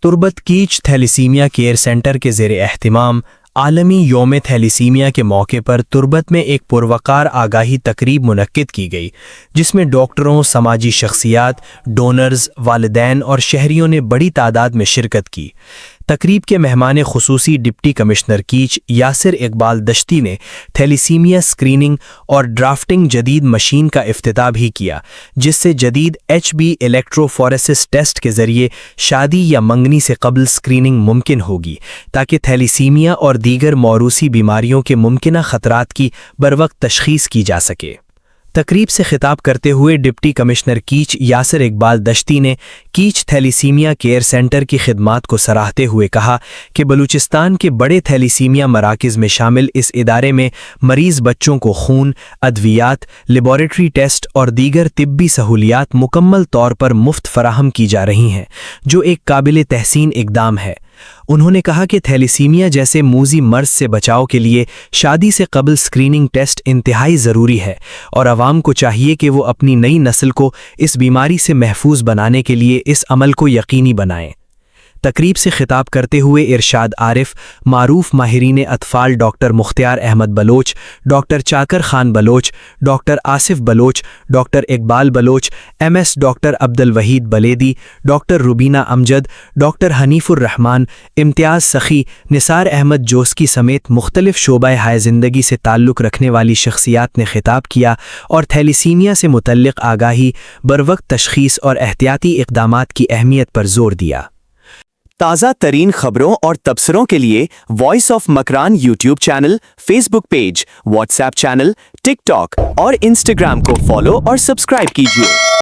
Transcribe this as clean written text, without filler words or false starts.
तुर्बत कीच thalassemia care centre के ज़ेर एहतिमाम आलमी योम थैलीसीमिया के मौके पर तुर्बत में एक पुरवकार आगाही तकरीब मुनक्किद की गई, जिसमें डॉक्टरों, समाजी शख्सियात, डोनर्स, वालिदैन और शहरियों ने बड़ी तादाद में शिरकत की। तकरीब के मेहमान खुसूसी डिप्टी कमिश्नर कीच यासिर इकबाल दश्ती ने थैलीसीमिया स्क्रीनिंग और ड्राफ्टिंग जदीद मशीन का इफ्तिताह भी किया, जिससे जदीद HB इलेक्ट्रोफोरेसिस टेस्ट के ज़रिए शादी या मंगनी से कबल स्क्रीनिंग मुमकिन होगी, ताकि थैलीसीमिया और दीगर मौरूसी बीमारियों के मुमकिना ख़तरात की बरवक्त तशख़ीस की जा सके। तकरीब से खिताब करते हुए डिप्टी कमिश्नर कीच यासिर इकबाल दश्ती ने कीच थैलीसीमिया केयर सेंटर की खिदमात को सराहते हुए कहा कि बलूचिस्तान के बड़े थैलीसीमिया मराकज़ में शामिल इस इदारे में मरीज़ बच्चों को खून, अद्वियात, लेबॉरेटरी टेस्ट और दीगर तिब्बी सहूलियात मुकम्मल तौर पर मुफ्त फराहम की जा रही हैं, जो एक काबिल तहसीन इक़दाम है। उन्होंने कहा कि थैलीसीमिया जैसे मूजी मर्ज से बचाव के लिए शादी से कबल स्क्रीनिंग टेस्ट इंतहाई ज़रूरी है और आवाम को चाहिए कि वो अपनी नई नस्ल को इस बीमारी से महफूज बनाने के लिए इस अमल को यकीनी बनाएं। तकरीब से खिताब करते हुए इरशाद आरिफ, मारूफ माहिरीन अतफ़ाल doctor Mukhtiar Ahmed Baloch, doctor Chakar Khan Baloch, doctor Asif Baloch, doctor Iqbal Baloch, MS doctor Abdul Waheed Baledi, doctor Rubina Amjad, doctor Hanifur Rehman, Imtiaz Sakhi, Nisar Ahmad जोस्की समेत मुख्तलिफ शोबा हाय ज़िंदगी से ताल्लुक़ रखने वाली शख्सियात ने खिताब किया और थैलीसीमिया से मुतल्लिक़ आगाही, बरवक्त तशख़ीस और एहतियाती इक़दामात की अहमियत पर जोर दिया। ताज़ा तरीन खबरों और तबसरों के लिए voice of Makran YouTube channel, Facebook page, WhatsApp channel, TikTok और इंस्टाग्राम को फॉलो और सब्सक्राइब कीजिए।